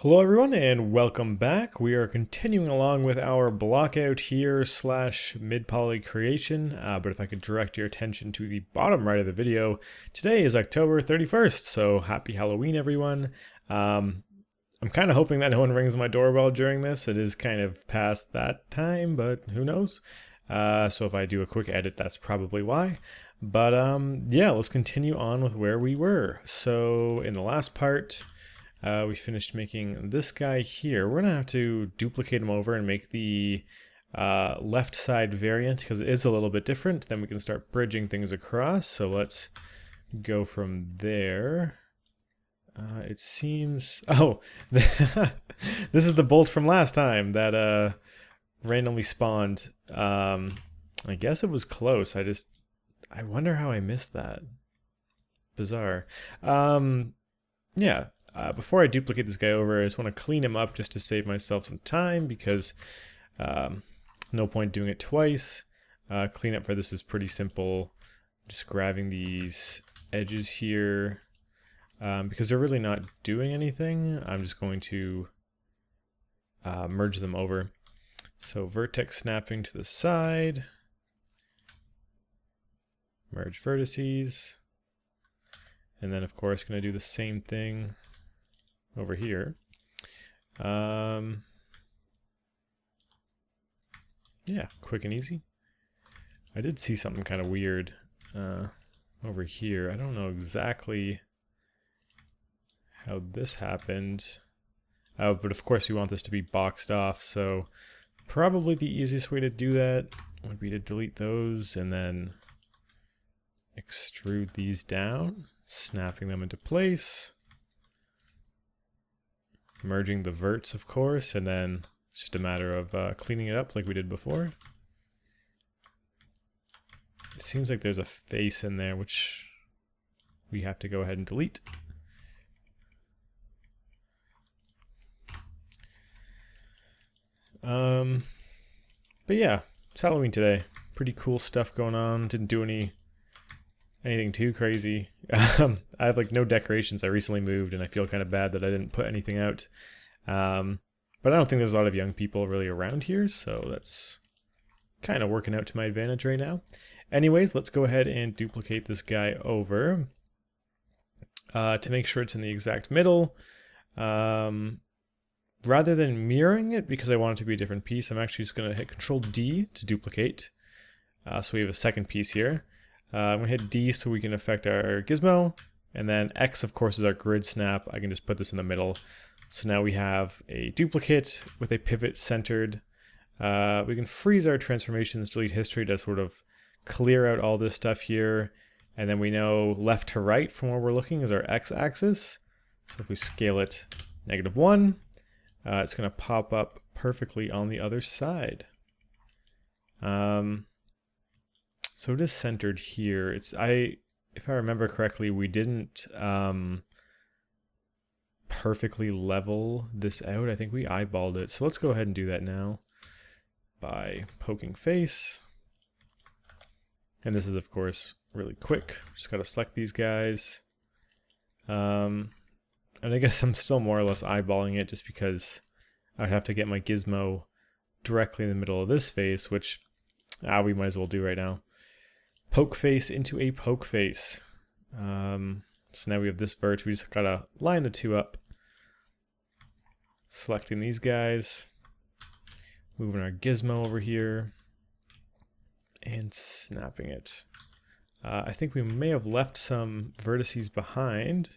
Hello everyone and welcome back. We are continuing along with our blockout here slash mid-poly creation, but if I could direct your attention to the bottom right of the video, today is October 31st, so happy Halloween everyone. I'm kind of hoping that no one rings my doorbell during this. It is kind of past that time, but who knows? So if I do a quick edit, that's probably why. But yeah, let's continue on with where we were. So in the last part, we finished making this guy here. We're gonna have to duplicate him over and make the left side variant because it is a little bit different. Then we can start bridging things across. So let's go from there. It seems, oh, this is the bolt from last time that randomly spawned. I guess it was close. I wonder how I missed that. Bizarre. Yeah. Before I duplicate this guy over, I just want to clean him up just to save myself some time because no point doing it twice. Cleanup for this is pretty simple. Just grabbing these edges here because they're really not doing anything. I'm just going to merge them over. So vertex snapping to the side. Merge vertices. And then of course going to do the same thing over here. Yeah, quick and easy. I did see something kind of weird over here. I don't know exactly how this happened. Oh, but of course we want this to be boxed off, so probably the easiest way to do that would be to delete those and then extrude these down, snapping them into place. Merging the verts, of course, and then it's just a matter of cleaning it up like we did before. It seems like there's a face in there, which we have to go ahead and delete. But yeah, it's Halloween today. Pretty cool stuff going on. Didn't do anything too crazy. I have like no decorations. I recently moved and I feel kind of bad that I didn't put anything out. But I don't think there's a lot of young people really around here, so that's kind of working out to my advantage right now. Anyways, let's go ahead and duplicate this guy over to make sure it's in the exact middle. Rather than mirroring it, because I want it to be a different piece, I'm actually just going to hit Control D to duplicate. So we have a second piece here. I'm going to hit D so we can affect our gizmo, and then X of course is our grid snap. I can just put this in the middle. So now we have a duplicate with a pivot centered. We can freeze our transformations, delete history to sort of clear out all this stuff here. And then we know left to right from where we're looking is our X axis. So if we scale it -1, it's going to pop up perfectly on the other side. So it is centered here. If I remember correctly, we didn't perfectly level this out. I think we eyeballed it. So let's go ahead and do that now by poking face. And this is of course really quick. Just got to select these guys. And I guess I'm still more or less eyeballing it just because I'd have to get my gizmo directly in the middle of this face, which we might as well do right now. Poke face into a poke face. So now we have this vert. We just gotta line the two up. Selecting these guys. Moving our gizmo over here. And snapping it. I think we may have left some vertices behind.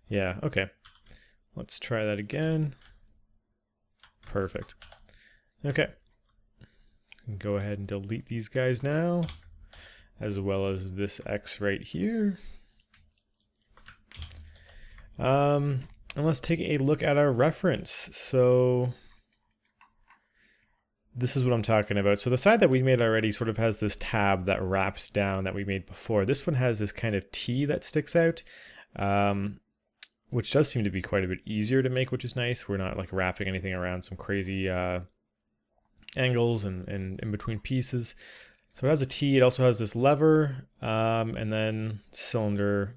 Yeah, okay. Let's try that again. Perfect. Okay. Go ahead and delete these guys now, as well as this X right here. And let's take a look at our reference. So this is what I'm talking about. So the side that we made already sort of has this tab that wraps down that we made before. This one has this kind of T that sticks out, which does seem to be quite a bit easier to make, which is nice. We're not like wrapping anything around some crazy angles and in between pieces. So it has a T, it also has this lever, and then cylinder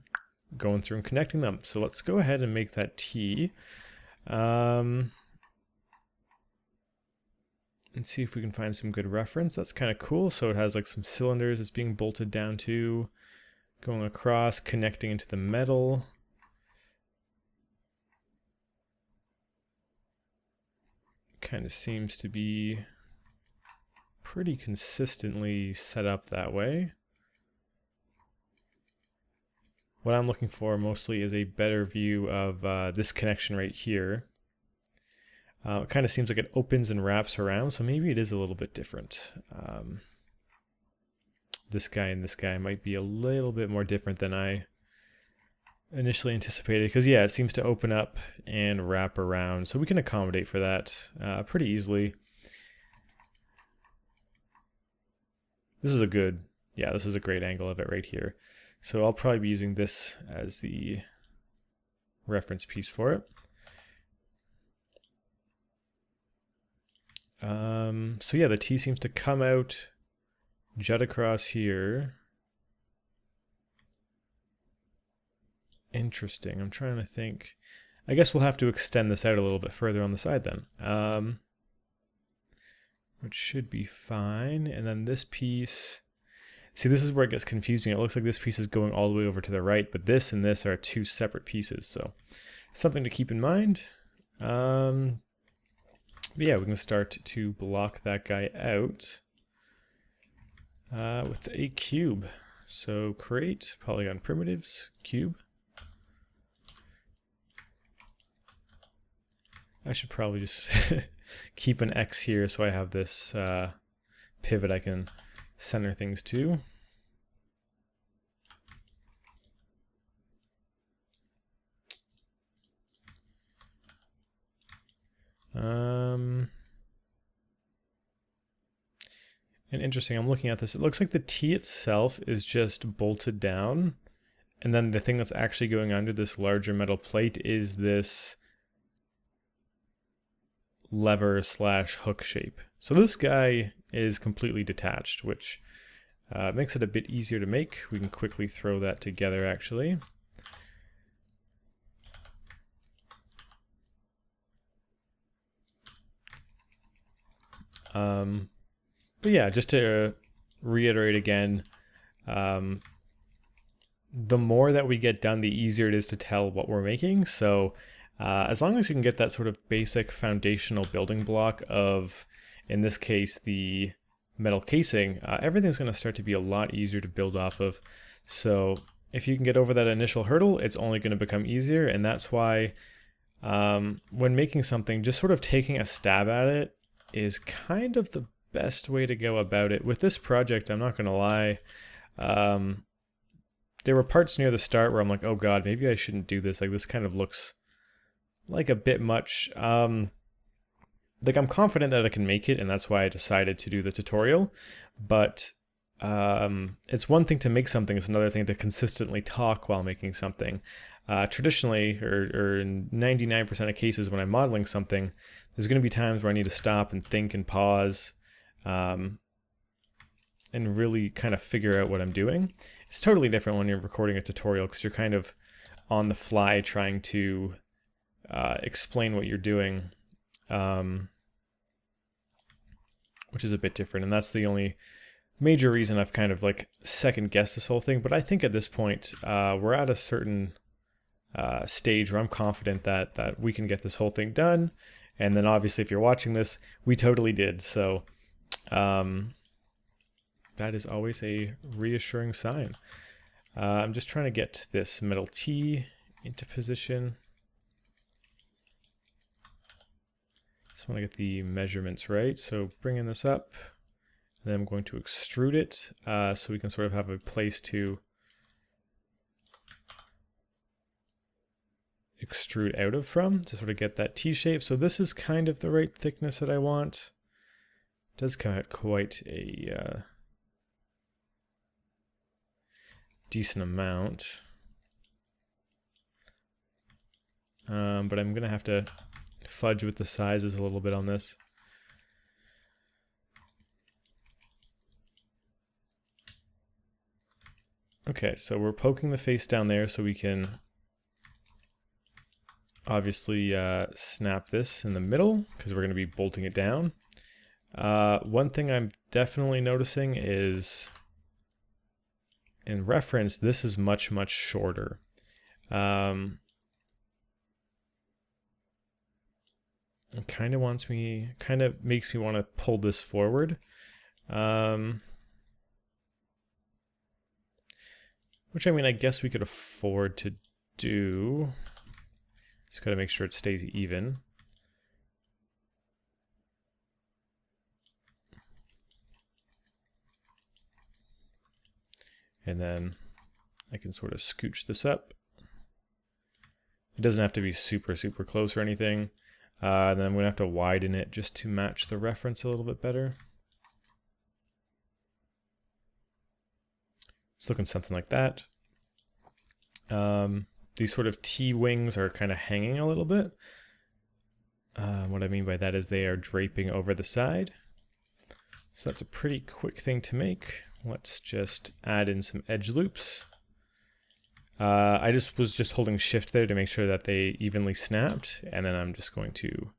going through and connecting them. So let's go ahead and make that T. And see if we can find some good reference. That's kind of cool. So it has like some cylinders it's being bolted down to, going across, connecting into the metal. Kind of seems to be pretty consistently set up that way. What I'm looking for mostly is a better view of this connection right here. It kind of seems like it opens and wraps around, so maybe it is a little bit different. This guy and this guy might be a little bit more different than I initially anticipated, because yeah, it seems to open up and wrap around, so we can accommodate for that pretty easily. This is a good, yeah, this is a great angle of it right here. So I'll probably be using this as the reference piece for it. So yeah, the T seems to come out, jut across here. Interesting. I'm trying to think. I guess we'll have to extend this out a little bit further on the side then. Which should be fine. And then this piece, see, this is where it gets confusing. It looks like this piece is going all the way over to the right, but this and this are two separate pieces. So something to keep in mind. But yeah, we can start to block that guy out with a cube. So create polygon primitives, cube. I should probably just keep an X here so I have this pivot I can center things to. And interesting, I'm looking at this, it looks like the T itself is just bolted down, and then the thing that's actually going under this larger metal plate is this lever slash hook shape. So this guy is completely detached, which makes it a bit easier to make. We can quickly throw that together actually. But yeah, just to reiterate again, the more that we get done, the easier it is to tell what we're making. So as long as you can get that sort of basic foundational building block of, in this case, the metal casing, everything's going to start to be a lot easier to build off of. So if you can get over that initial hurdle, it's only going to become easier. And that's why when making something, just sort of taking a stab at it is kind of the best way to go about it. With this project, I'm not going to lie, there were parts near the start where I'm like, oh god, maybe I shouldn't do this. Like, this kind of looks like a bit much. Like, I'm confident that I can make it, and that's why I decided to do the tutorial. But it's one thing to make something, it's another thing to consistently talk while making something. Traditionally, or in 99% of cases when I'm modeling something, there's going to be times where I need to stop and think and pause and really kind of figure out what I'm doing. It's totally different when you're recording a tutorial because you're kind of on the fly trying to explain what you're doing, which is a bit different. And that's the only major reason I've kind of like second guessed this whole thing. But I think at this point, we're at a certain stage where I'm confident that we can get this whole thing done. And then obviously if you're watching this, we totally did. So that is always a reassuring sign. I'm just trying to get this metal T into position. Just want to get the measurements right. So bringing this up, and then I'm going to extrude it so we can sort of have a place to extrude out of from to sort of get that T shape. So this is kind of the right thickness that I want. It does come out quite a decent amount. But I'm going to have to fudge with the sizes a little bit on this. Okay, so we're poking the face down there so we can obviously snap this in the middle because we're going to be bolting it down. One thing I'm definitely noticing is, in reference, this is much, much shorter. It kind of makes me want to pull this forward. Which, I mean, I guess we could afford to do. Just got to make sure it stays even. And then I can sort of scooch this up. It doesn't have to be super, super close or anything. And then I'm going to have to widen it just to match the reference a little bit better. It's looking something like that. These sort of T-wings are kind of hanging a little bit. What I mean by that is they are draping over the side. So that's a pretty quick thing to make. Let's just add in some edge loops. I was just holding shift there to make sure that they evenly snapped, and then I'm just going to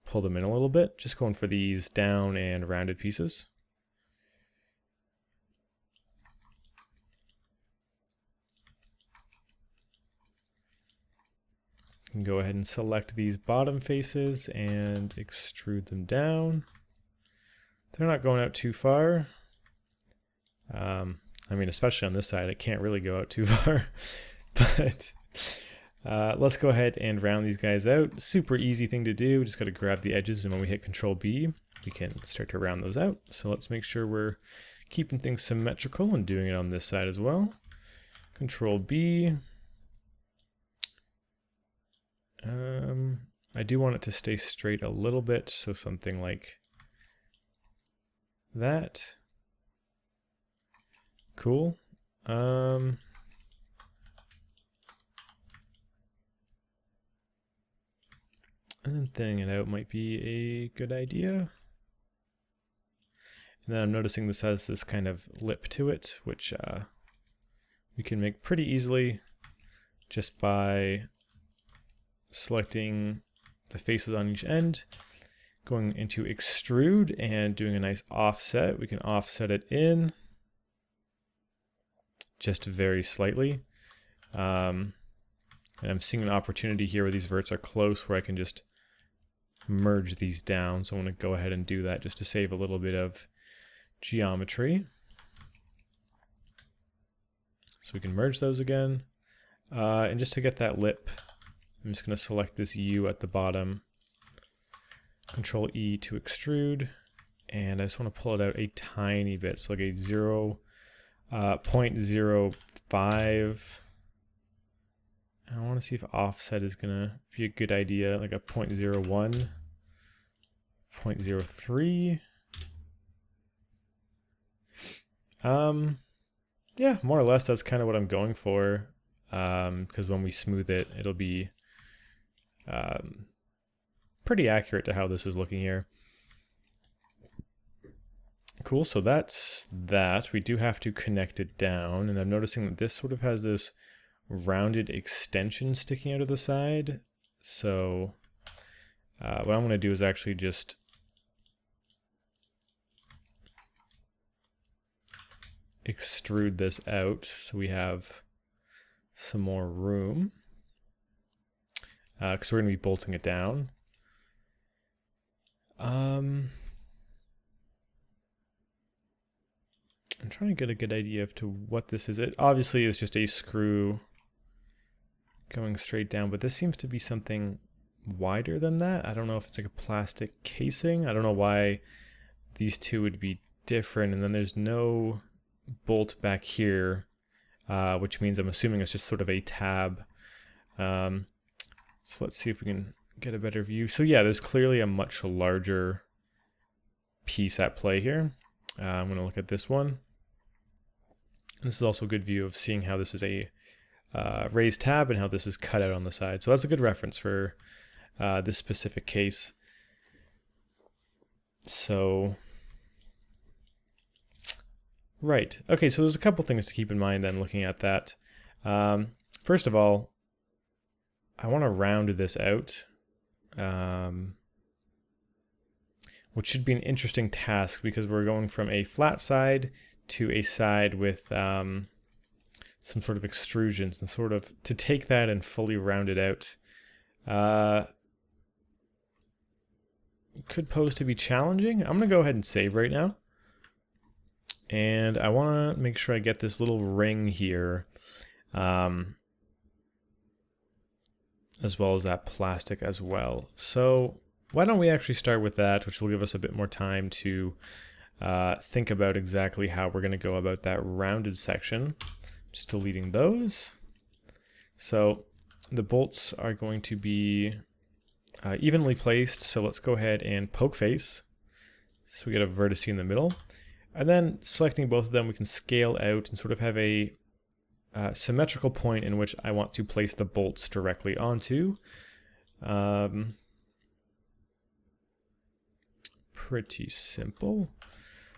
pull them in a little bit, just going for these down and rounded pieces. You can go ahead and select these bottom faces and extrude them down. They're not going out too far. I mean, especially on this side, it can't really go out too far. But let's go ahead and round these guys out. Super easy thing to do. Just got to grab the edges, and when we hit Control B, we can start to round those out. So let's make sure we're keeping things symmetrical and doing it on this side as well. Control B. I do want it to stay straight a little bit, so something like that. Cool. And then thinning it out might be a good idea. And then I'm noticing this has this kind of lip to it, which we can make pretty easily just by selecting the faces on each end, going into extrude and doing a nice offset. We can offset it in just very slightly. And I'm seeing an opportunity here where these verts are close where I can just merge these down. So I want to go ahead and do that just to save a little bit of geometry. So we can merge those again. And just to get that lip, I'm just going to select this U at the bottom, Control E to extrude, and I just want to pull it out a tiny bit, so like a 0.05. I want to see if offset is going to be a good idea, like a 0.01, 0.03. Yeah, more or less that's kind of what I'm going for, because when we smooth it, it'll be pretty accurate to how this is looking here. Cool, so that's that. We do have to connect it down, and I'm noticing that this sort of has this rounded extension sticking out of the side. So what I'm going to do is actually just extrude this out so we have some more room, because we're going to be bolting it down. I'm trying to get a good idea of to what this is. It obviously is just a screw going straight down, but this seems to be something wider than that. I don't know if it's like a plastic casing. I don't know why these two would be different. And then there's no bolt back here, which means I'm assuming it's just sort of a tab. So let's see if we can get a better view. So yeah, there's clearly a much larger piece at play here. I'm going to look at this one. This is also a good view of seeing how this is a raised tab and how this is cut out on the side. So that's a good reference for this specific case. So Right. Okay, so there's a couple things to keep in mind then looking at that. First of all, I want to round this out, which should be an interesting task because we're going from a flat side to a side with some sort of extrusions, and sort of to take that and fully round it out could pose to be challenging. I'm going to go ahead and save right now. And I want to make sure I get this little ring here, as well as that plastic as well. So why don't we actually start with that, which will give us a bit more time to think about exactly how we're going to go about that rounded section. Just deleting those. So the bolts are going to be evenly placed. So let's go ahead and poke face. So we get a vertex in the middle. And then selecting both of them, we can scale out and sort of have a symmetrical point in which I want to place the bolts directly onto. Pretty simple.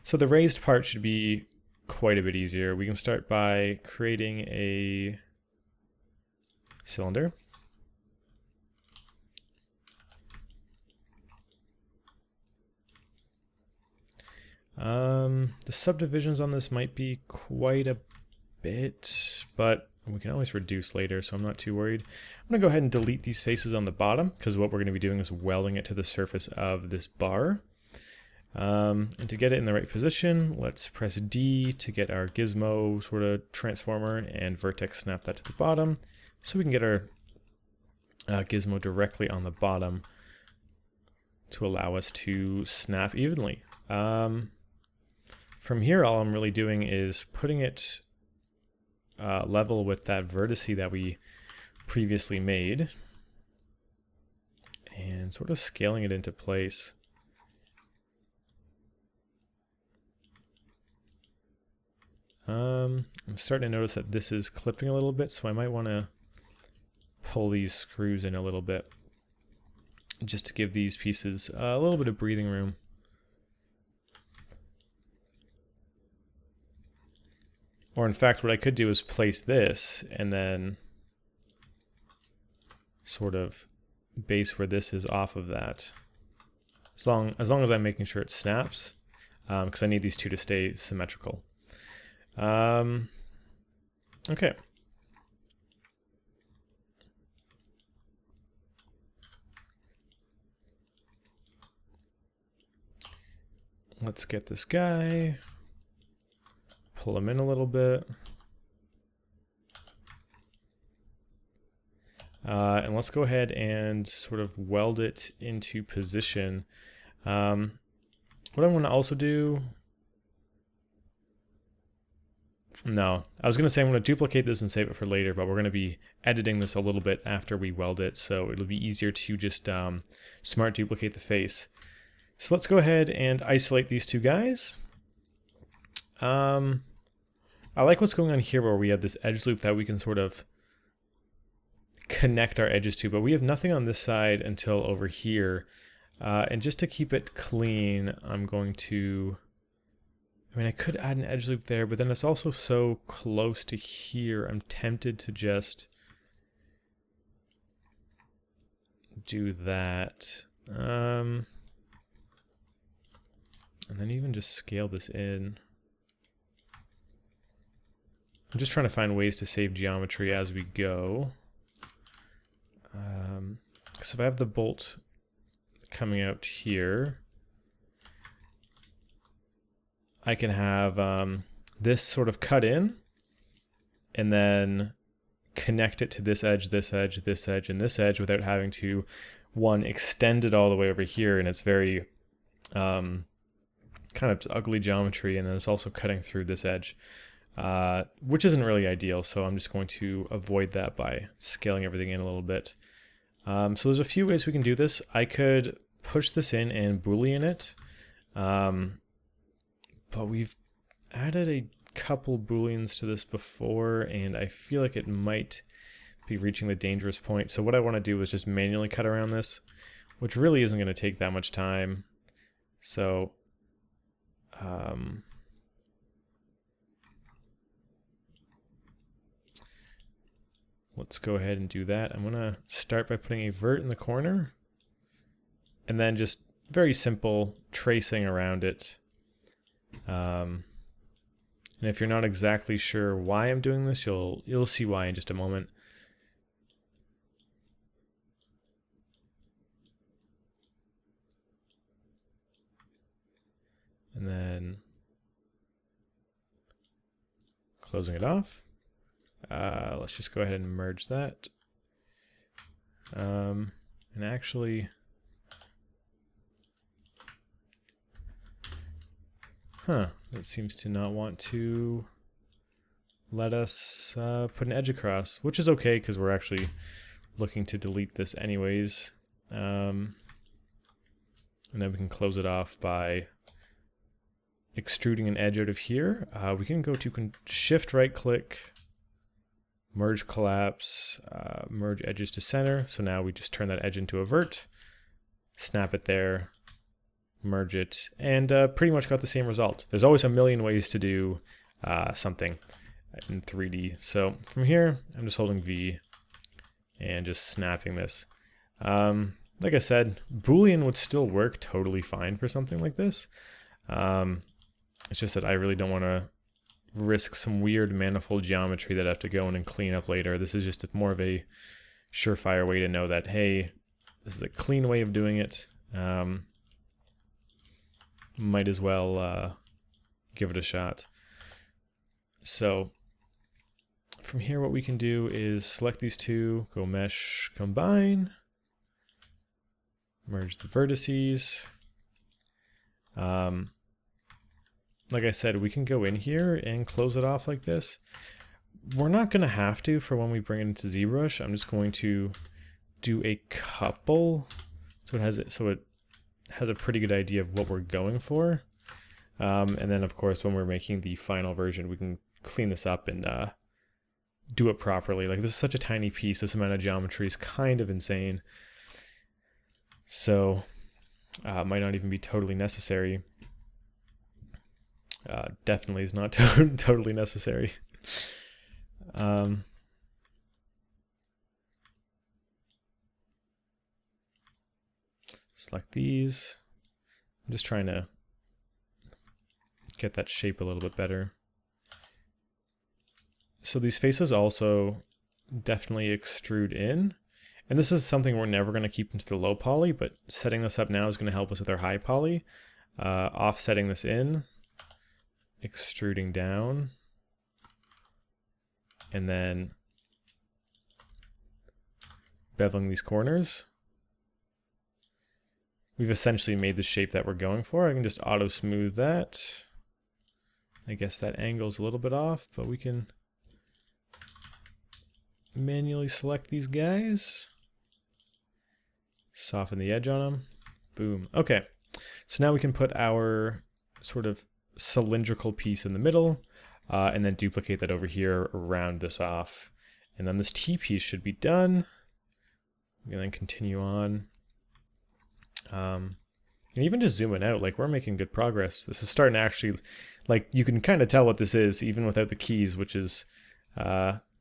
So the raised part should be quite a bit easier. We can start by creating a cylinder. The subdivisions on this might be quite a bit, but we can always reduce later, so I'm not too worried. I'm going to go ahead and delete these faces on the bottom, because what we're going to be doing is welding it to the surface of this bar. And to get it in the right position, let's press D to get our gizmo sort of transformer, and vertex snap that to the bottom, so we can get our gizmo directly on the bottom to allow us to snap evenly. From here, all I'm really doing is putting it level with that vertex that we previously made and sort of scaling it into place. I'm starting to notice that this is clipping a little bit, so I might want to pull these screws in a little bit just to give these pieces a little bit of breathing room. Or in fact, what I could do is place this and then sort of base where this is off of that. As long as I'm making sure it snaps, because I need these two to stay symmetrical. Okay. Let's get this guy. Pull him in a little bit. And let's go ahead and sort of weld it into position. What I'm going to also do... No, I was going to say I'm going to duplicate this and save it for later, but we're going to be editing this a little bit after we weld it, so it'll be easier to just smart duplicate the face. So let's go ahead and isolate these two guys. I like what's going on here where we have this edge loop that we can sort of connect our edges to, but we have nothing on this side until over here. And just to keep it clean, I'm going to... I mean, I could add an edge loop there, but then it's also so close to here, I'm tempted to just do that. And then even just scale this in. I'm just trying to find ways to save geometry as we go. Because if I have the bolt coming out here, I can have this sort of cut in and then connect it to this edge, this edge, this edge, and this edge without having to, one, extend it all the way over here, and it's very kind of ugly geometry, and then it's also cutting through this edge. Which isn't really ideal, so I'm just going to avoid that by scaling everything in a little bit. So there's a few ways we can do this. I could push this in and Boolean it, but we've added a couple Booleans to this before, and I feel like it might be reaching the dangerous point. So what I want to do is just manually cut around this, which really isn't going to take that much time. So let's go ahead and do that. I'm gonna start by putting a vert in the corner, and then just very simple tracing around it. And if you're not exactly sure why I'm doing this, you'll see why in just a moment. And then closing it off. Let's just go ahead and merge that. And actually, that seems to not want to let us put an edge across, which is okay because we're actually looking to delete this anyways. And then we can close it off by extruding an edge out of here. We can go to shift right click, merge collapse, merge edges to center. So now we just turn that edge into a vert, snap it there, merge it, and pretty much got the same result. There's always a million ways to do something in 3D. So from here, I'm just holding V and just snapping this. Like I said, Boolean would still work totally fine for something like this. It's just that I really don't want to risk some weird manifold geometry that I have to go in and clean up later. This is just more of a surefire way to know that, hey, this is a clean way of doing it. Might as well give it a shot. So from here, what we can do is select these two, go mesh, combine, merge the vertices. Like I said, we can go in here and close it off like this. We're not going to have to for when we bring it into ZBrush. I'm just going to do a couple so it has a pretty good idea of what we're going for. And then, of course, when we're making the final version, we can clean this up and do it properly. Like, this is such a tiny piece. This amount of geometry is kind of insane. So, might not even be totally necessary. Definitely is not totally necessary. Select these. I'm just trying to get that shape a little bit better. So these faces also definitely extrude in. And this is something we're never going to keep into the low poly, but setting this up now is going to help us with our high poly. Offsetting this in, extruding down, and then beveling these corners. We've essentially made the shape that we're going for. I can just auto smooth that. I guess that angle's a little bit off, but we can manually select these guys. Soften the edge on them. Boom. Okay. So now we can put our sort of cylindrical piece in the middle, and then duplicate that over here, round this off. And then this T piece should be done. We can then continue on. And even just zooming out, like, we're making good progress. This is starting to actually, like, you can kind of tell what this is even without the keys, which is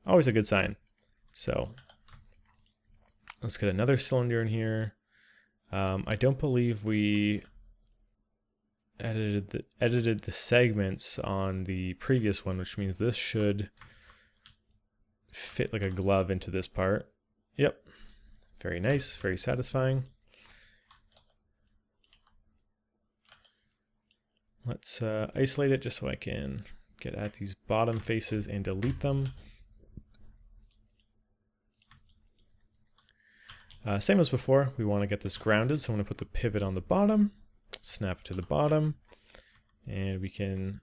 always a good sign. So let's get another cylinder in here. I don't believe we edited the segments on the previous one, which means this should fit like a glove into this part. Yep. Very nice, very satisfying. Let's isolate it just so I can get at these bottom faces and delete them. Same as before, we want to get this grounded, so I'm going to put the pivot on the bottom, snap it to the bottom, and we can,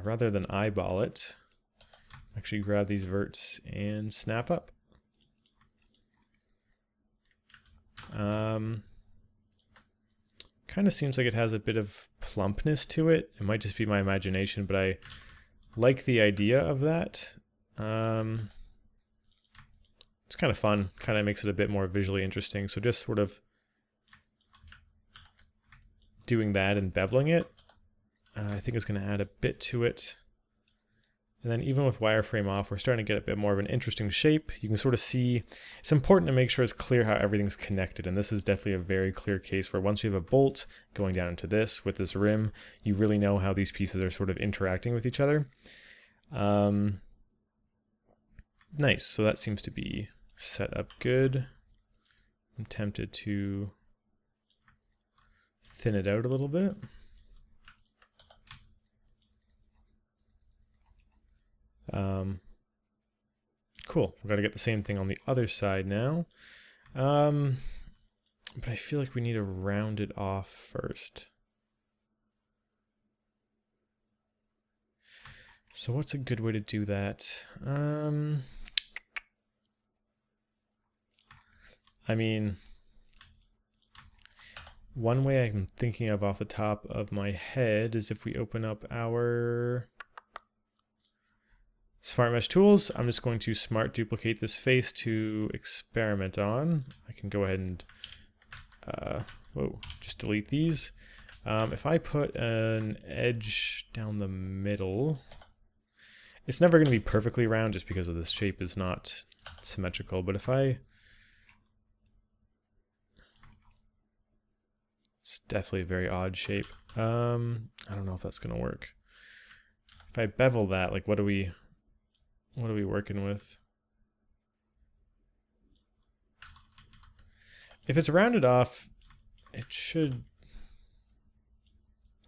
rather than eyeball it, actually grab these verts and snap up. Kind of seems like it has a bit of plumpness to it. It might just be my imagination, but I like the idea of that. It's kind of fun, kind of makes it a bit more visually interesting. So just sort of doing that and beveling it, I think it's going to add a bit to it. And then even with wireframe off, we're starting to get a bit more of an interesting shape. You can sort of see, it's important to make sure it's clear how everything's connected. And this is definitely a very clear case where once you have a bolt going down into this with this rim, you really know how these pieces are sort of interacting with each other. Nice, so that seems to be set up good. I'm tempted to thin it out a little bit. Cool, we've got to get the same thing on the other side now. But I feel like we need to round it off first. So what's a good way to do that? I mean, one way I'm thinking of off the top of my head is if we open up our Smart Mesh Tools, I'm just going to smart duplicate this face to experiment on. I can go ahead and just delete these. If I put an edge down the middle, it's never going to be perfectly round just because of this shape is not symmetrical, but if it's definitely a very odd shape. I don't know if that's going to work. If I bevel that, like what are we working with? If it's rounded off, it should,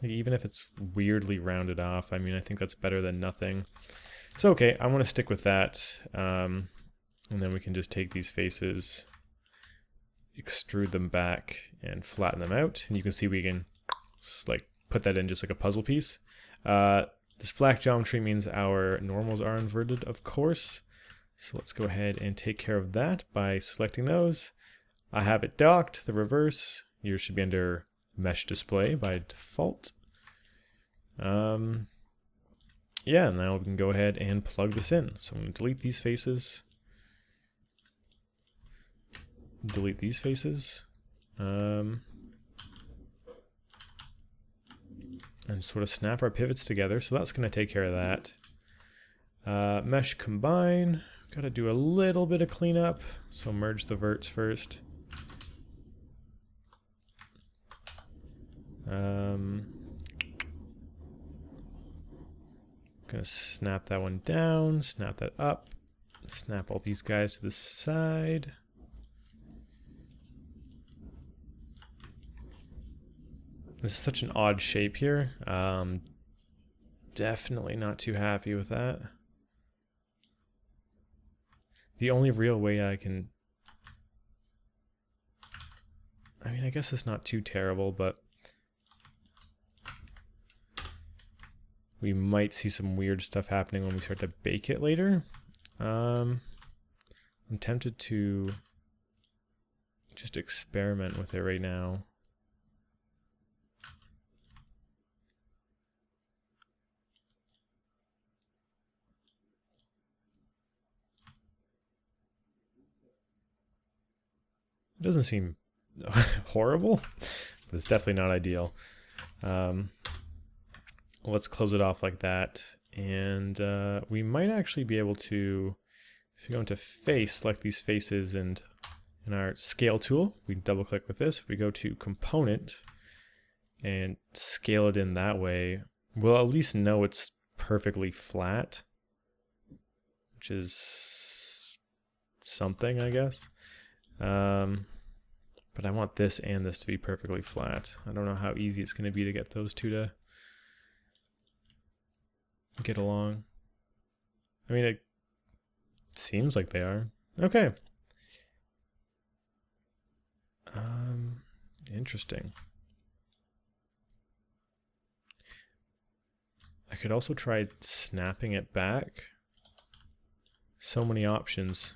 like, even if it's weirdly rounded off, I mean, I think that's better than nothing. So okay, I want to stick with that, and then we can just take these faces, extrude them back, and flatten them out, and you can see we can like put that in just like a puzzle piece. This black geometry means our normals are inverted, of course. So let's go ahead and take care of that by selecting those. I have it docked, the reverse. Yours should be under mesh display by default. Yeah, now we can go ahead and plug this in. So I'm going to delete these faces. Delete these faces. And sort of snap our pivots together. So that's going to take care of that. Mesh combine. Got to do a little bit of cleanup. So merge the verts first. Gonna snap that one down, snap that up, snap all these guys to the side. This is such an odd shape here. Definitely not too happy with that. The only real way I mean, I guess it's not too terrible, but we might see some weird stuff happening when we start to bake it later. I'm tempted to just experiment with it right now. It doesn't seem horrible, but it's definitely not ideal. Let's close it off like that, and we might actually be able to, if you go into face, select these faces, and in our scale tool, we double click with this. If we go to component and scale it in that way, we'll at least know it's perfectly flat, which is something, I guess. But I want this and this to be perfectly flat. I don't know how easy it's going to be to get those two to get along. I mean, it seems like they are. Okay. Interesting. I could also try snapping it back. So many options.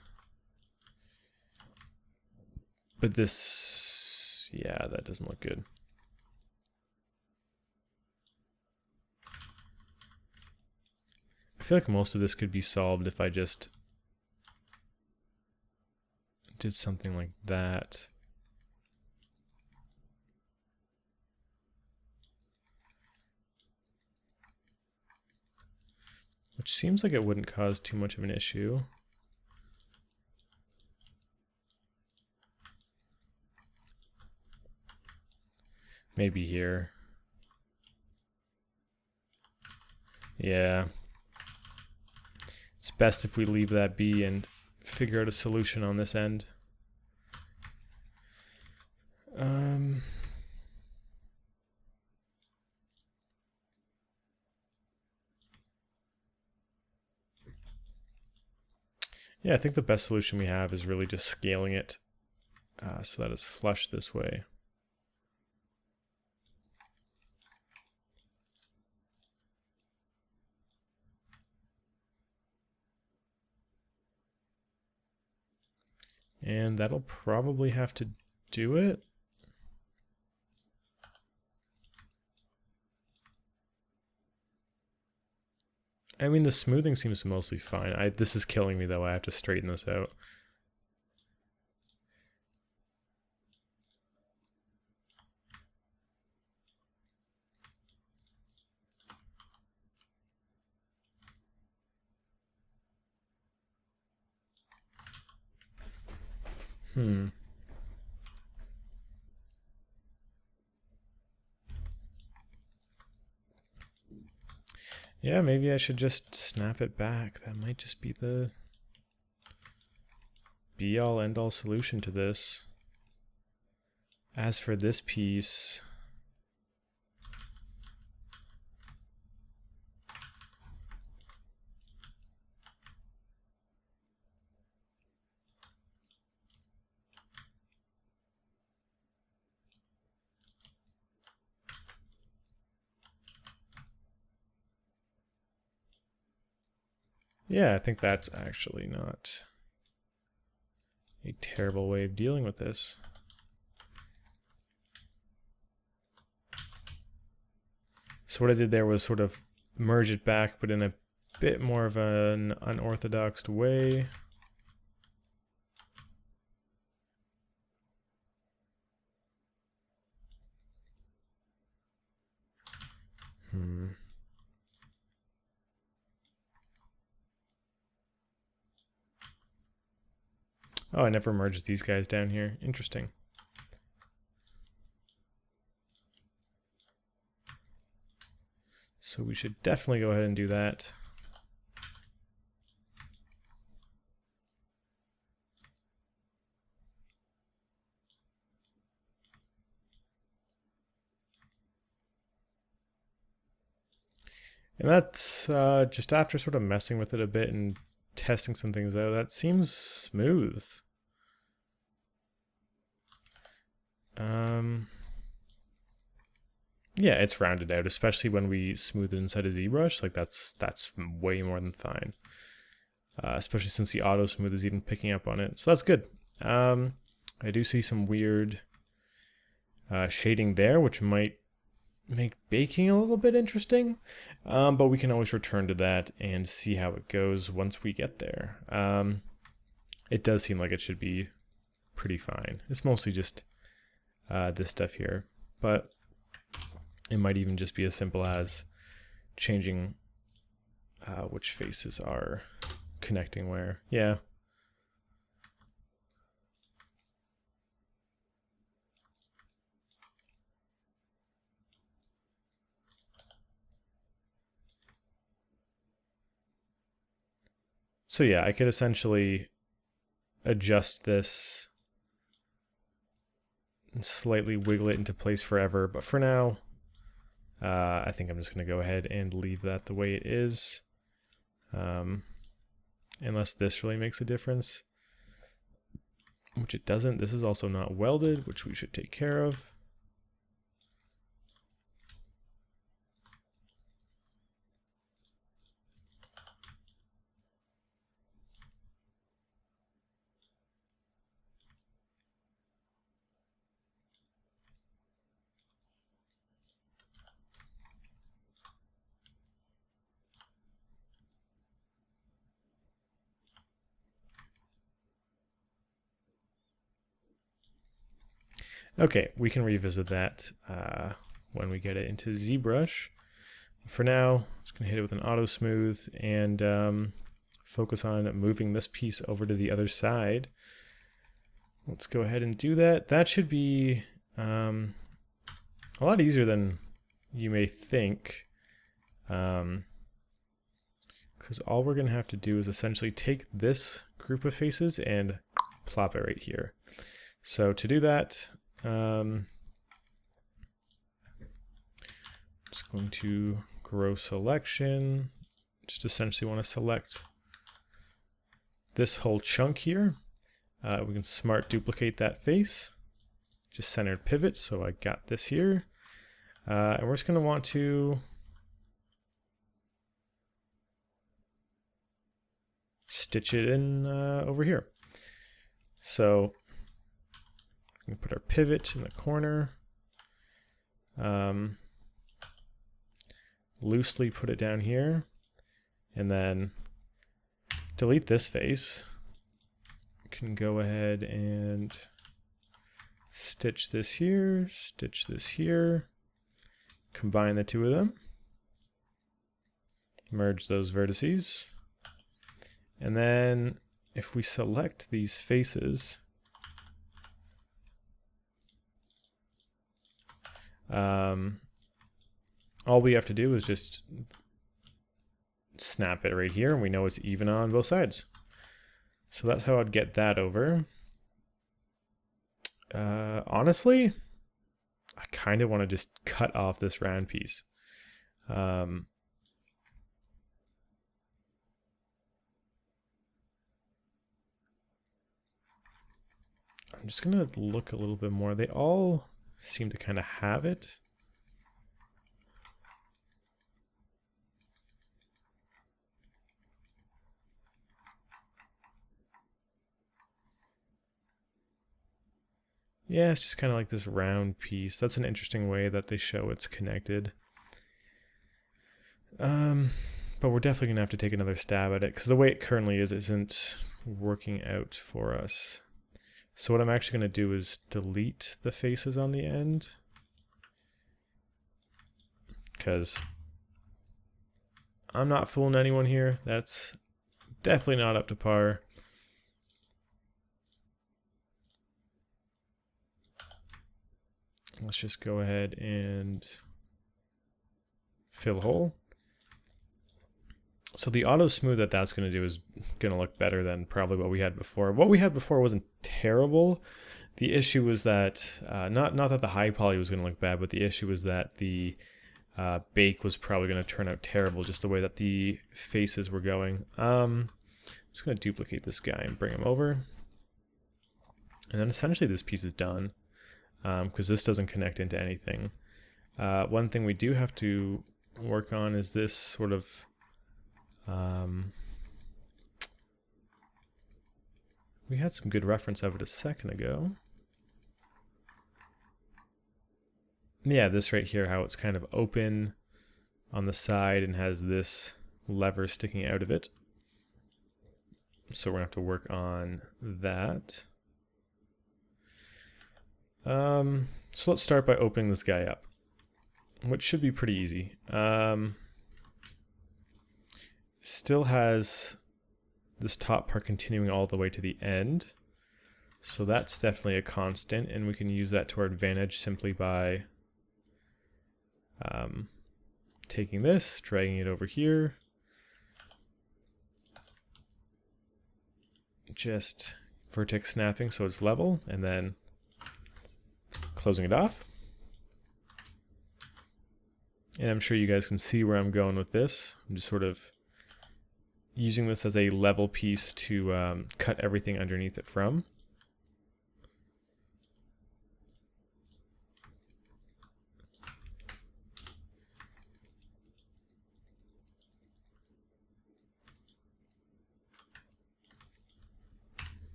But this, yeah, that doesn't look good. I feel like most of this could be solved if I just did something like that. which seems like it wouldn't cause too much of an issue. Maybe here. Yeah. It's best if we leave that be and figure out a solution on this end. Yeah, I think the best solution we have is really just scaling it so that it's flush this way. And that'll probably have to do it. I mean, the smoothing seems mostly fine. This is killing me though, I have to straighten this out. Yeah, maybe I should just snap it back. That might just be the be-all end-all solution to this. As for this piece, yeah, I think that's actually not a terrible way of dealing with this. So what I did there was sort of merge it back, but in a bit more of an unorthodox way. Oh, I never merged these guys down here. Interesting. So we should definitely go ahead and do that. And that's just after sort of messing with it a bit and testing some things out, that seems smooth. Yeah, it's rounded out, especially when we smooth it inside a ZBrush. Like that's way more than fine. Especially since the auto smooth is even picking up on it, so that's good. I do see some weird shading there, which might make baking a little bit interesting, but we can always return to that and see how it goes once we get there. It does seem like it should be pretty fine. It's mostly just this stuff here, but it might even just be as simple as changing which faces are connecting where. Yeah. So yeah, I could essentially adjust this and slightly wiggle it into place forever, but for now, I think I'm just going to go ahead and leave that the way it is, unless this really makes a difference, which it doesn't. This is also not welded, which we should take care of. Okay, we can revisit that when we get it into ZBrush. For now, just gonna hit it with an auto smooth and focus on moving this piece over to the other side. Let's go ahead and do that. That should be a lot easier than you may think. Because all we're going to have to do is essentially take this group of faces and plop it right here. So to do that, just going to grow selection. Just essentially want to select this whole chunk here. We can smart duplicate that face. Just centered pivot, so I got this here. And we're just going to want to stitch it in over here. So we can put our pivot in the corner. Loosely put it down here. And then delete this face. Can go ahead and stitch this here, combine the two of them, merge those vertices, and then if we select these faces, all we have to do is just snap it right here, and we know it's even on both sides. So that's how I'd get that over. Honestly, I kind of want to just cut off this round piece. I'm just going to look a little bit more. They all seem to kind of have it. Yeah, it's just kind of like this round piece. That's an interesting way that they show it's connected. But we're definitely going to have to take another stab at it, because the way it currently is isn't working out for us. So what I'm actually going to do is delete the faces on the end, because I'm not fooling anyone here. That's definitely not up to par. Let's just go ahead and fill a hole. So the auto smooth that's going to do is going to look better than probably what we had before. What we had before wasn't terrible. The issue was that, not that the high poly was going to look bad, but the issue was that the bake was probably going to turn out terrible, just the way that the faces were going. I'm just going to duplicate this guy and bring him over. And then essentially this piece is done, because this doesn't connect into anything. One thing we do have to work on is this sort of we had some good reference of it a second ago. Yeah, this right here, how it's kind of open on the side and has this lever sticking out of it. So we're gonna have to work on that. So let's start by opening this guy up, which should be pretty easy. Still has this top part continuing all the way to the end, so that's definitely a constant, and we can use that to our advantage simply by taking this, dragging it over here, just vertex snapping so it's level, and then closing it off. And I'm sure you guys can see where I'm going with this. I'm just sort of using this as a level piece to cut everything underneath it from.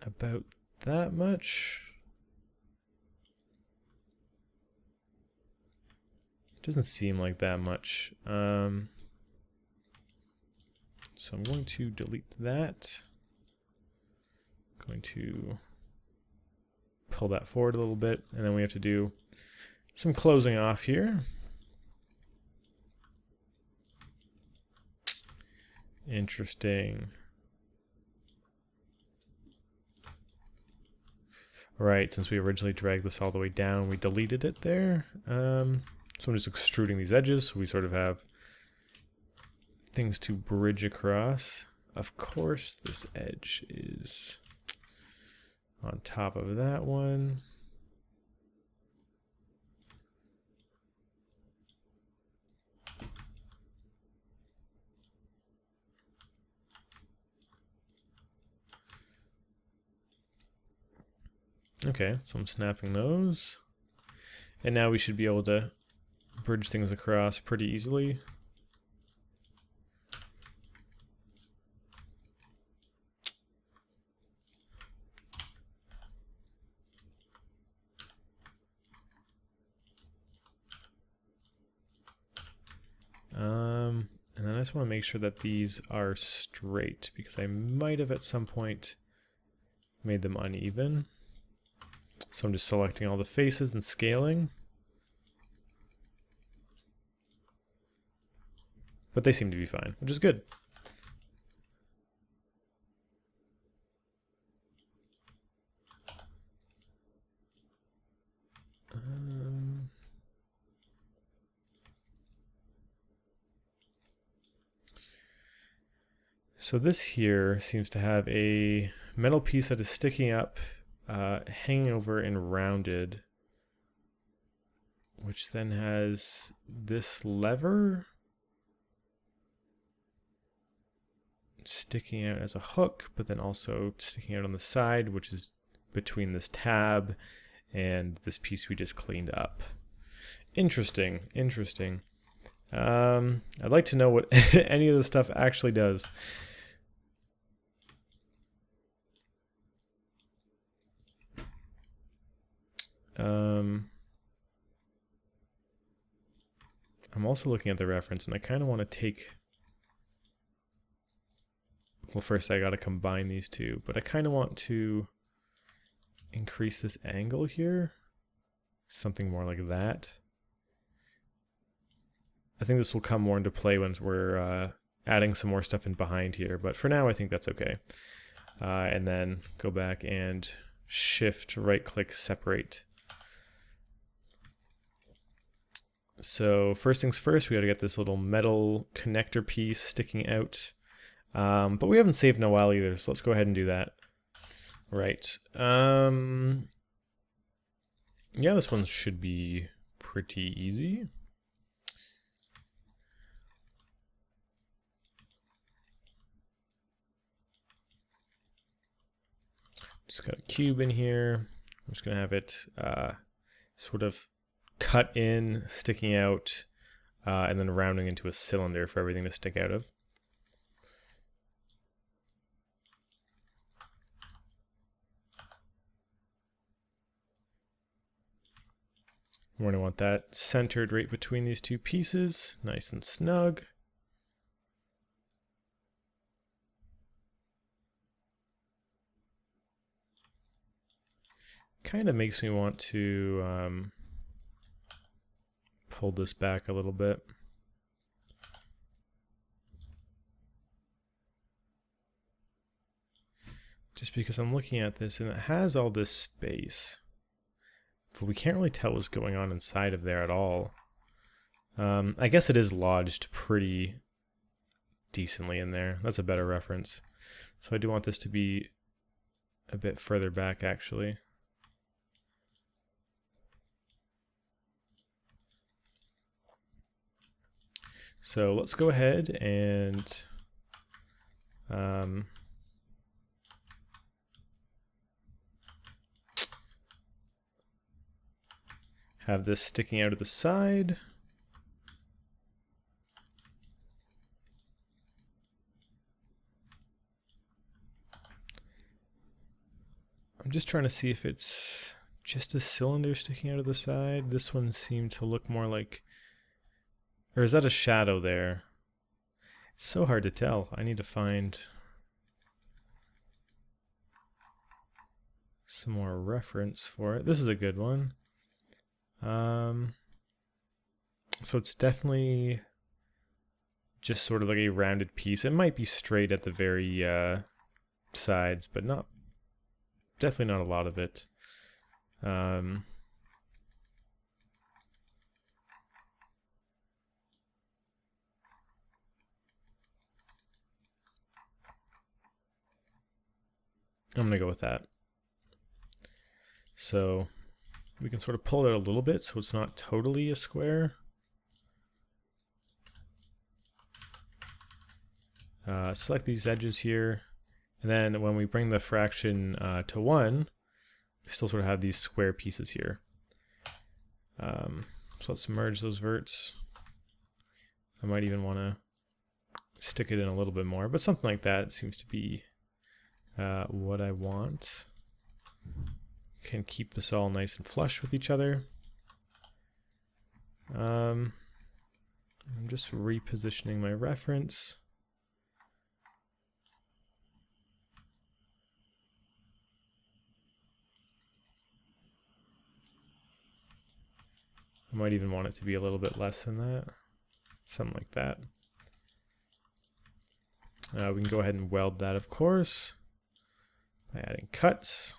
About that much. Doesn't seem like that much. So I'm going to delete that. I'm going to pull that forward a little bit, and then we have to do some closing off here. Interesting. Right, since we originally dragged this all the way down, we deleted it there. So I'm just extruding these edges, so we sort of have things to bridge across. Of course, this edge is on top of that one. Okay, so I'm snapping those. And now we should be able to bridge things across pretty easily. And then I just want to make sure that these are straight, because I might have at some point made them uneven. So I'm just selecting all the faces and scaling. But they seem to be fine, which is good. So this here seems to have a metal piece that is sticking up, hanging over and rounded, which then has this lever sticking out as a hook, but then also sticking out on the side, which is between this tab and this piece we just cleaned up. Interesting, interesting. I'd like to know what any of this stuff actually does. I'm also looking at the reference, and I kind of want to take... Well, first I got to combine these two, but I kind of want to increase this angle here. Something more like that. I think this will come more into play once we're adding some more stuff in behind here, but for now I think that's okay. And then go back and shift, right-click, separate. So first things first, we got to get this little metal connector piece sticking out. But we haven't saved in a while either, so let's go ahead and do that. Right. Yeah, this one should be pretty easy. Just got a cube in here. I'm just gonna have it sort of cut in, sticking out, and then rounding into a cylinder for everything to stick out of. We're going to want that centered right between these two pieces, nice and snug. Kind of makes me want to pull this back a little bit. Just because I'm looking at this and it has all this space, but we can't really tell what's going on inside of there at all. I guess it is lodged pretty decently in there. That's a better reference. So I do want this to be a bit further back, actually. So let's go ahead and have this sticking out of the side. I'm just trying to see if it's just a cylinder sticking out of the side. This one seemed to look more like... Or is that a shadow there? It's so hard to tell. I need to find some more reference for it. This is a good one. So it's definitely just sort of like a rounded piece. It might be straight at the very sides, but definitely not a lot of it. I'm gonna go with that. So we can sort of pull it out a little bit so it's not totally a square. Select these edges here, and then when we bring the fraction to 1, we still sort of have these square pieces here. So let's merge those verts. I might even want to stick it in a little bit more, but something like that seems to be what I want. Can keep this all nice and flush with each other. I'm just repositioning my reference. I might even want it to be a little bit less than that. Something like that. We can go ahead and weld that, of course, by adding cuts.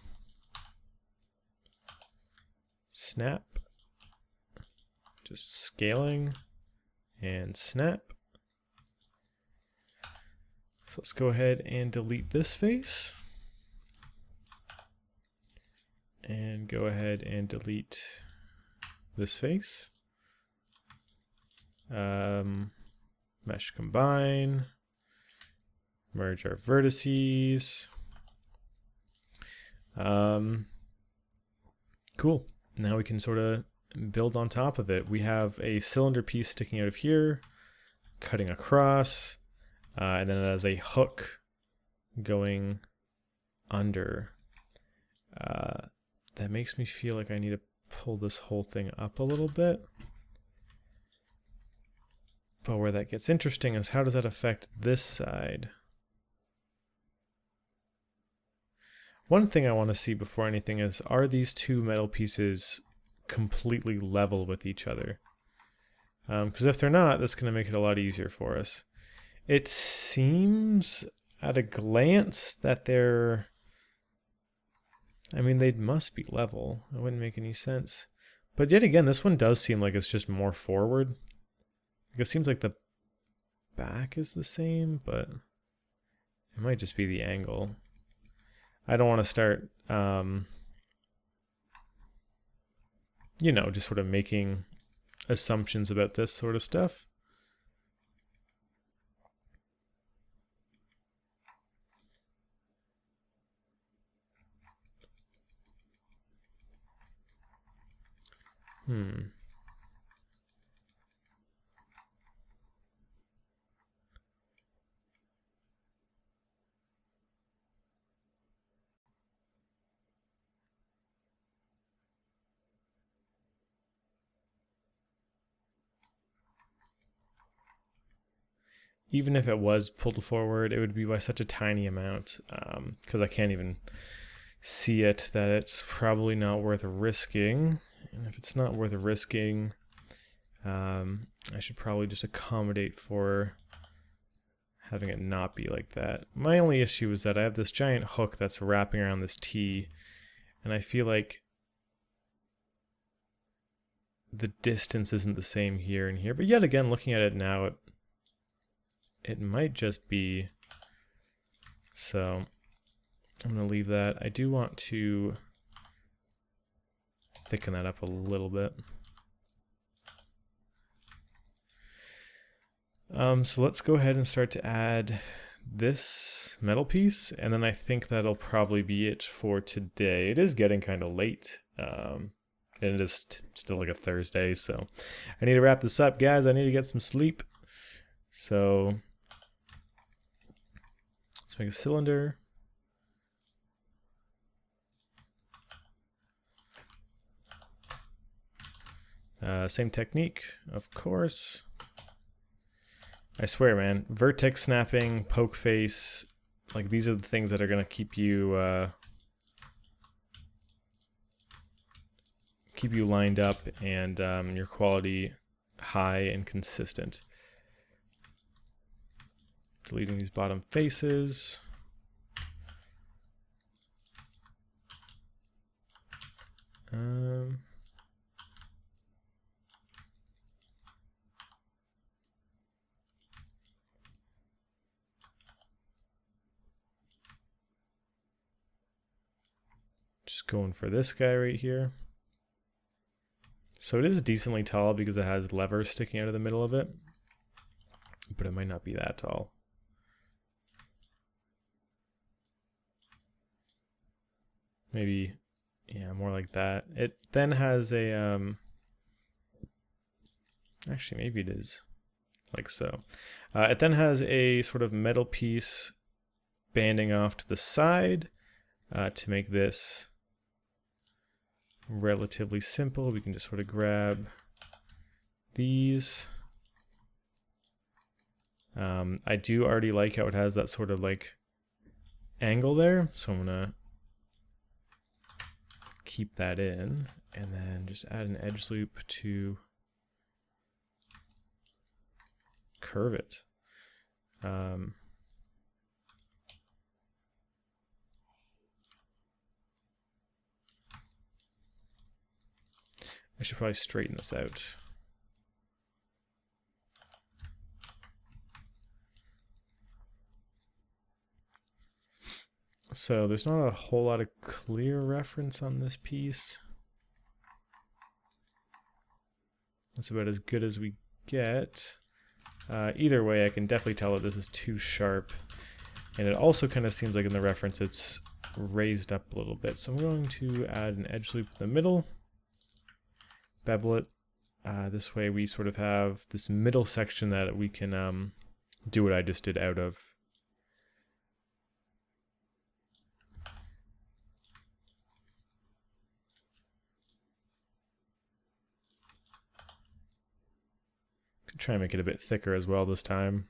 Snap. Just scaling and snap. So let's go ahead and delete this face. And go ahead and delete this face. Mesh combine. Merge our vertices. Cool. Now we can sort of build on top of it. We have a cylinder piece sticking out of here, cutting across, and then it has a hook going under. That makes me feel like I need to pull this whole thing up a little bit. But where that gets interesting is how does that affect this side? One thing I want to see before anything is, are these two metal pieces completely level with each other? Because if they're not, that's going to make it a lot easier for us. It seems at a glance that they're... I mean, they must be level. It wouldn't make any sense. But yet again, this one does seem like it's just more forward. Like it seems like the back is the same, but it might just be the angle. I don't want to start, you know, just sort of making assumptions about this sort of stuff. Even if it was pulled forward, it would be by such a tiny amount, because I can't even see it, that it's probably not worth risking. And if it's not worth risking, I should probably just accommodate for having it not be like that. My only issue is that I have this giant hook that's wrapping around this T, and I feel like the distance isn't the same here and here. But yet again, looking at it now, it might just be. So I'm going to leave that. I do want to thicken that up a little bit. So let's go ahead and start to add this metal piece, and then I think that'll probably be it for today. It is getting kind of late, and it is still like a Thursday, so I need to wrap this up, guys. I need to get some sleep. So let's make a cylinder. Same technique, of course. I swear, man, vertex snapping, poke face, like these are the things that are going to keep you keep you lined up and your quality high and consistent. Deleting these bottom faces. Just going for this guy right here. So it is decently tall because it has levers sticking out of the middle of it, but it might not be that tall. Maybe, yeah, more like that. It then has a, actually maybe it is like so. It then has a sort of metal piece banding off to the side to make this relatively simple. We can just sort of grab these. I do already like how it has that sort of like angle there, so I'm gonna keep that in and then just add an edge loop to curve it. I should probably straighten this out. So there's not a whole lot of clear reference on this piece. That's about as good as we get. Either way, I can definitely tell that this is too sharp. And it also kind of seems like in the reference it's raised up a little bit. So I'm going to add an edge loop in the middle. Bevel it. This way we sort of have this middle section that we can do what I just did out of. Could try and make it a bit thicker as well this time.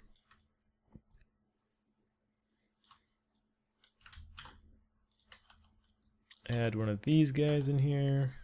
Add one of these guys in here.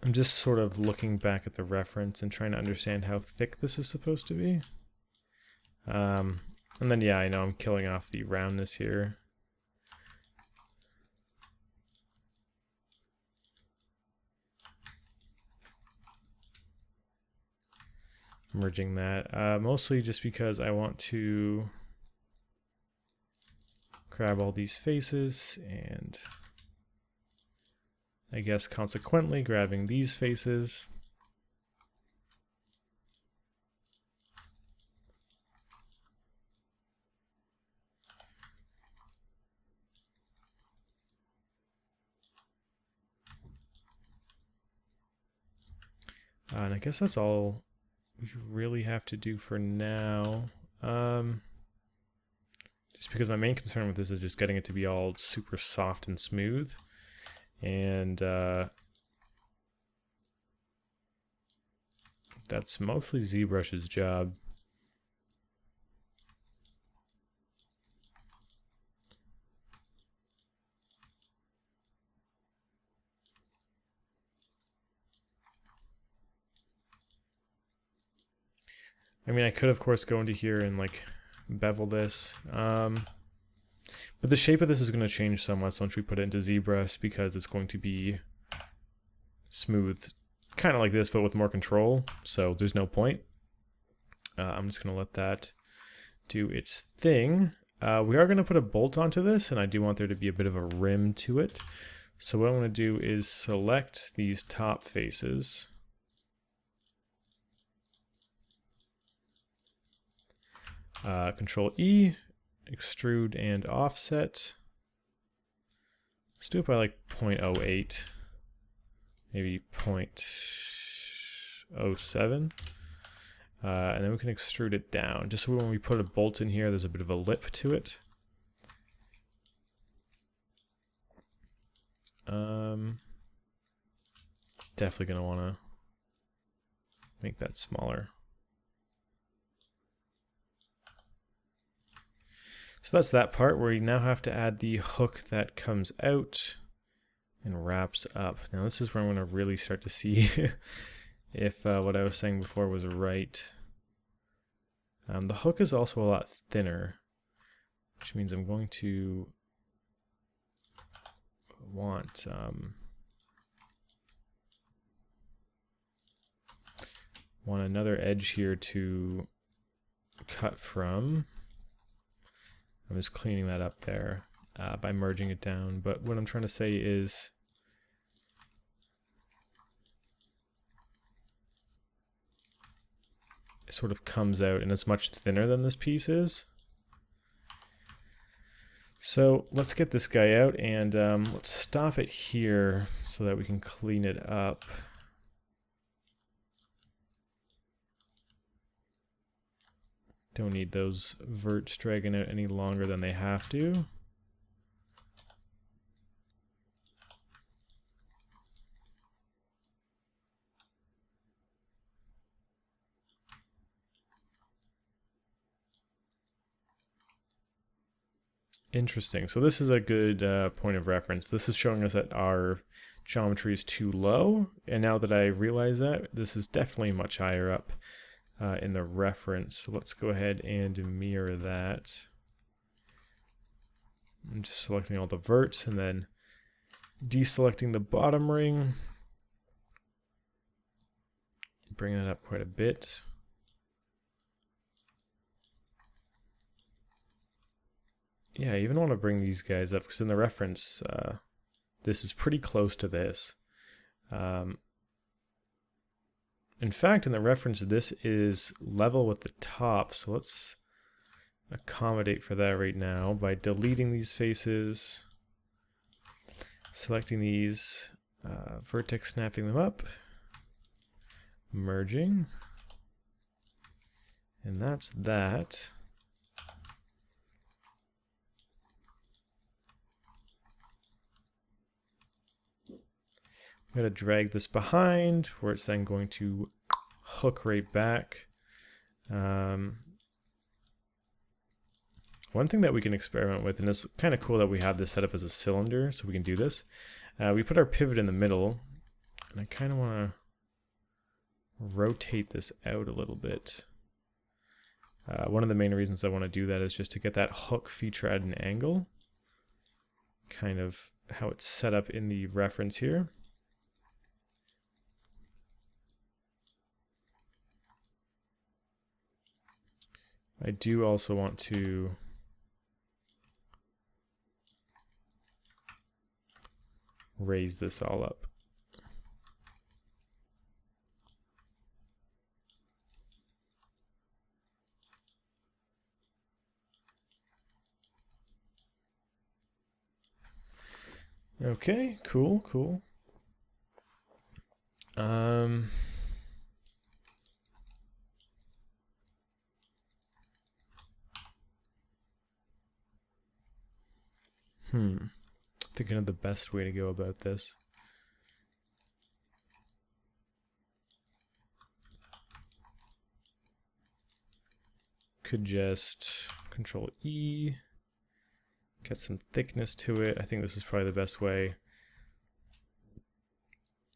I'm just sort of looking back at the reference and trying to understand how thick this is supposed to be. And then, yeah, I know I'm killing off the roundness here. Merging that, mostly just because I want to grab all these faces and I guess consequently grabbing these faces. And I guess that's all we really have to do for now. Just because my main concern with this is just getting it to be all super soft and smooth. And that's mostly ZBrush's job. I mean, I could of course go into here and like bevel this, but the shape of this is going to change somewhat once we put it into ZBrush because it's going to be smooth, kind of like this, but with more control. So there's no point. I'm just going to let that do its thing. We are going to put a bolt onto this, and I do want there to be a bit of a rim to it. So what I'm going to do is select these top faces. Control E, extrude and offset. Let's do it by like 0.08, maybe 0.07. And then we can extrude it down, just so when we put a bolt in here, there's a bit of a lip to it. Definitely going to want to make that smaller. So that's that part where you now have to add the hook that comes out and wraps up. Now this is where I'm going to really start to see if what I was saying before was right. The hook is also a lot thinner, which means I'm going to want another edge here to cut from. I'm just cleaning that up there by merging it down. But what I'm trying to say is it sort of comes out and it's much thinner than this piece is. So let's get this guy out and let's stop it here so that we can clean it up. Don't need those verts dragging out any longer than they have to. Interesting. So this is a good point of reference. This is showing us that our geometry is too low. And now that I realize that, this is definitely much higher up in the reference. So let's go ahead and mirror that. I'm just selecting all the verts and then deselecting the bottom ring. Bring that up quite a bit. Yeah, I even want to bring these guys up because in the reference, this is pretty close to this. In fact, in the reference, this is level with the top. So let's accommodate for that right now by deleting these faces, selecting these, vertex snapping them up, merging, and that's that. I'm going to drag this behind where it's then going to hook right back. One thing that we can experiment with, and it's kind of cool that we have this set up as a cylinder so we can do this. We put our pivot in the middle, and I kind of want to rotate this out a little bit. One of the main reasons I want to do that is just to get that hook feature at an angle. Kind of how it's set up in the reference here. I do also want to raise this all up. Okay, cool, cool. Thinking of the best way to go about this. Could just Control E, get some thickness to it. I think this is probably the best way.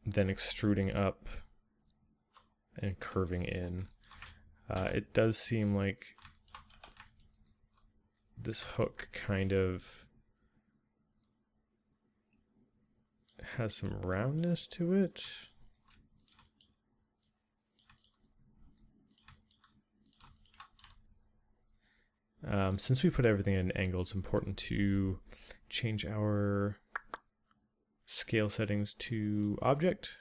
Then extruding up and curving in. It does seem like this hook kind of has some roundness to it. Since we put everything at an angle, it's important to change our scale settings to object.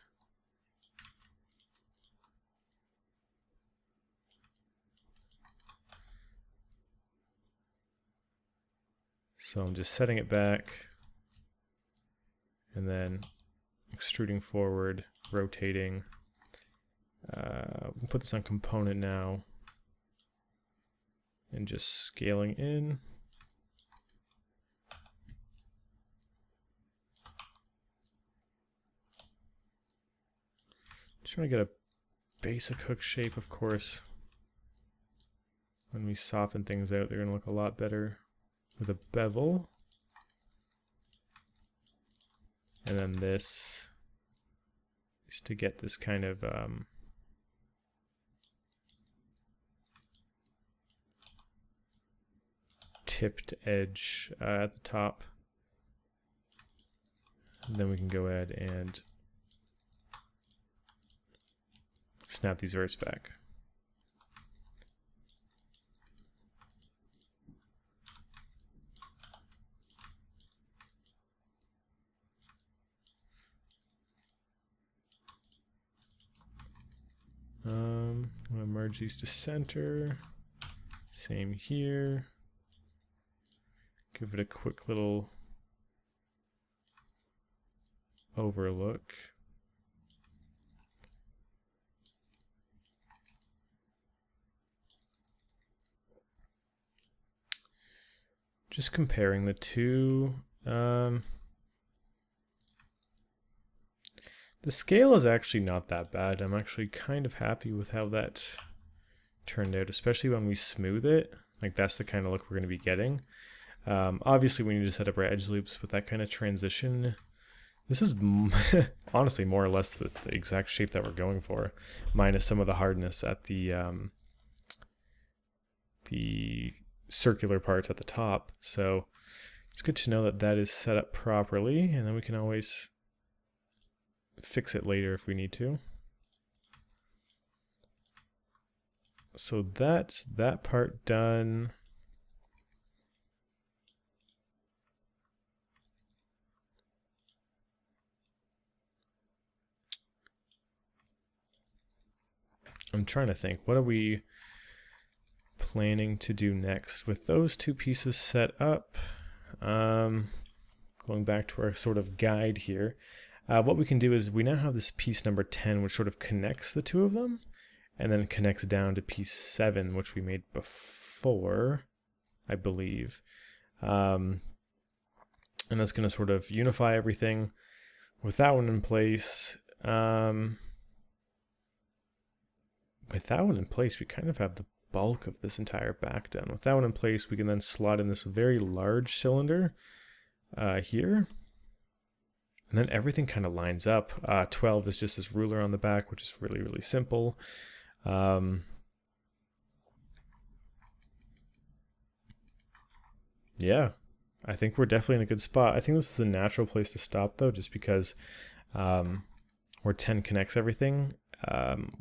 So I'm just setting it back and then extruding forward, rotating. We'll put this on component now. And just scaling in. Just trying to get a basic hook shape, of course. When we soften things out, they're going to look a lot better with a bevel. And then this is to get this kind of tipped edge at the top. And then we can go ahead and snap these verts back. I'm going to merge these to center. Same here. Give it a quick little overlook. Just comparing the two. The scale is actually not that bad. I'm actually kind of happy with how that turned out, especially when we smooth it. Like, that's the kind of look we're going to be getting. Obviously, we need to set up our edge loops, but that kind of transition, this is honestly more or less the exact shape that we're going for, minus some of the hardness at the circular parts at the top. So it's good to know that that is set up properly, and then we can always fix it later if we need to. So that's that part done. I'm trying to think, what are we planning to do next with those two pieces set up? Going back to our sort of guide here, what we can do is we now have this piece number 10, which sort of connects the two of them, and then connects down to piece 7, which we made before, I believe. And that's going to sort of unify everything. With that one in place, we kind of have the bulk of this entire back done. With that one in place, we can then slot in this very large cylinder here. And then everything kind of lines up. 12 is just this ruler on the back, which is really, really simple. Yeah, I think we're definitely in a good spot. I think this is a natural place to stop, though, just because where 10 connects everything,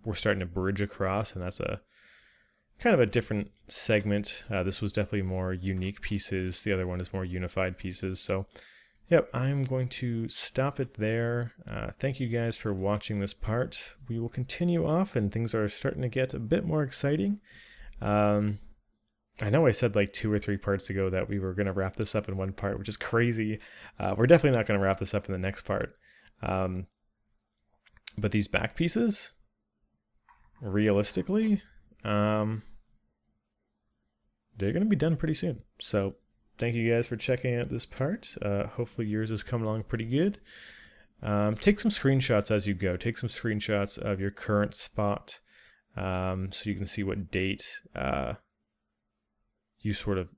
we're starting to bridge across, and that's a kind of a different segment. This was definitely more unique pieces. The other one is more unified pieces. So yep, I'm going to stop it there. Thank you guys for watching this part. We will continue off, and things are starting to get a bit more exciting. I know I said like 2 or 3 parts ago that we were going to wrap this up in one part, which is crazy. We're definitely not going to wrap this up in the next part. But these back pieces, realistically, they're going to be done pretty soon. So thank you guys for checking out this part. Hopefully yours is coming along pretty good. Take some screenshots as you go. Take some screenshots of your current spot so you can see what date you sort of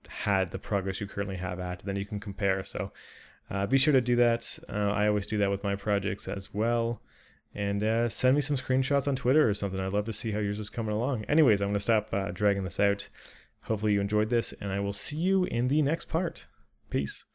had the progress you currently have at, and then you can compare. So be sure to do that. I always do that with my projects as well. And send me some screenshots on Twitter or something. I'd love to see how yours is coming along. Anyways, I'm going to stop dragging this out. Hopefully you enjoyed this, and I will see you in the next part. Peace.